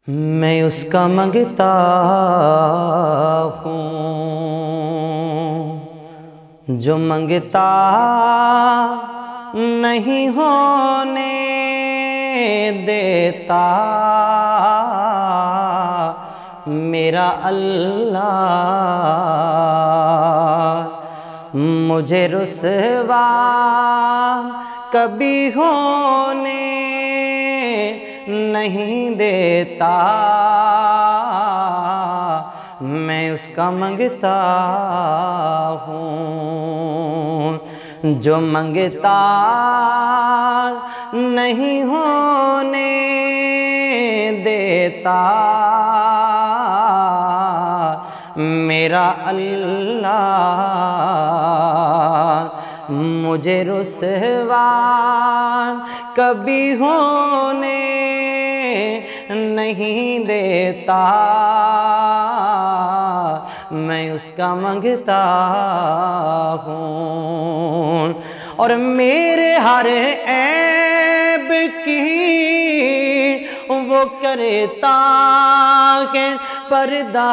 میں اس کا منگتا ہوں جو منگتا نہیں ہونے دیتا میرا اللہ مجھے رسوا کبھی ہونے نہیں دیتا میں اس کا منگتا ہوں جو منگتا نہیں ہونے دیتا میرا اللہ مجھے رسوا کبھی ہونے نہیں دیتا میں اس کا منگتا ہوں اور میرے ہر عیب کی وہ کرتا ہے پردہ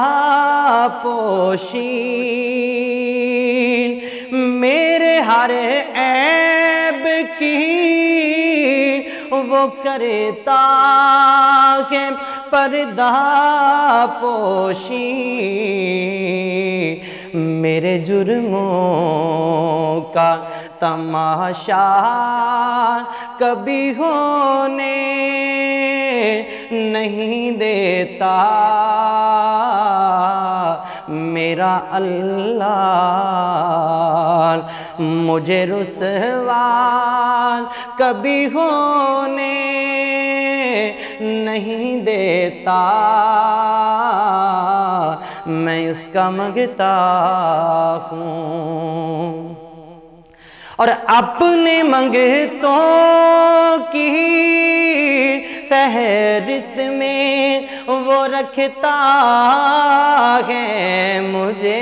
پوشی میرے ہر عیب کی وہ کرتا ہے پردہ پوشی میرے جرموں کا تماشا کبھی ہونے نہیں دیتا میرا اللہ مجھے رسوا کبھی ہونے نہیں دیتا میں اس کا منگتا ہوں اور اپنے منگتوں کی فہرست میں وہ رکھتا ہے مجھے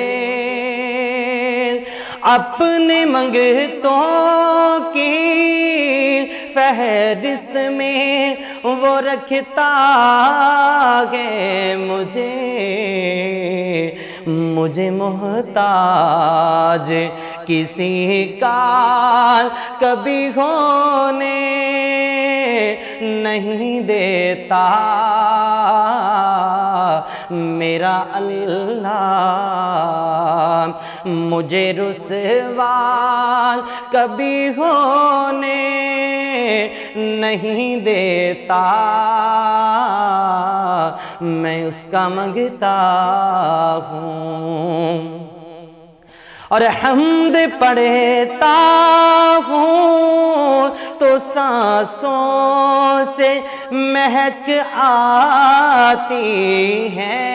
اپنے منگتوں کی فہرست میں وہ رکھتا ہے مجھے محتاج کسی کا کبھی ہونے نہیں دیتا میرا اللہ مجھے رسوا کبھی ہونے نہیں دیتا میں اس کا منگتا ہوں اور حمد پڑھتا ہوں تو سانسوں سے مہک آتی ہے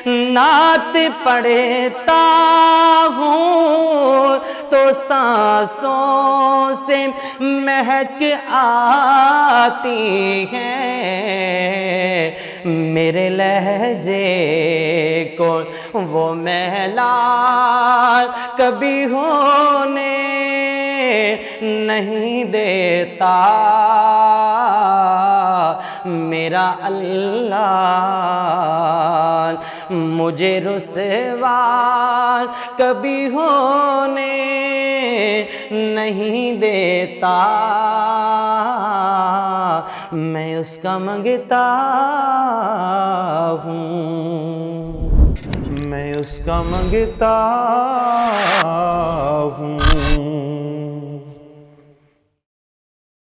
نعت پڑھتا ہوں تو سانسوں سے مہک آتی ہے میرے لہجے کو وہ محلال کبھی ہونے نہیں دیتا میرا اللہ مجھے رسوا کبھی ہونے نہیں دیتا میں اس کا منگتا ہوں میں اس کا منگتا ہوں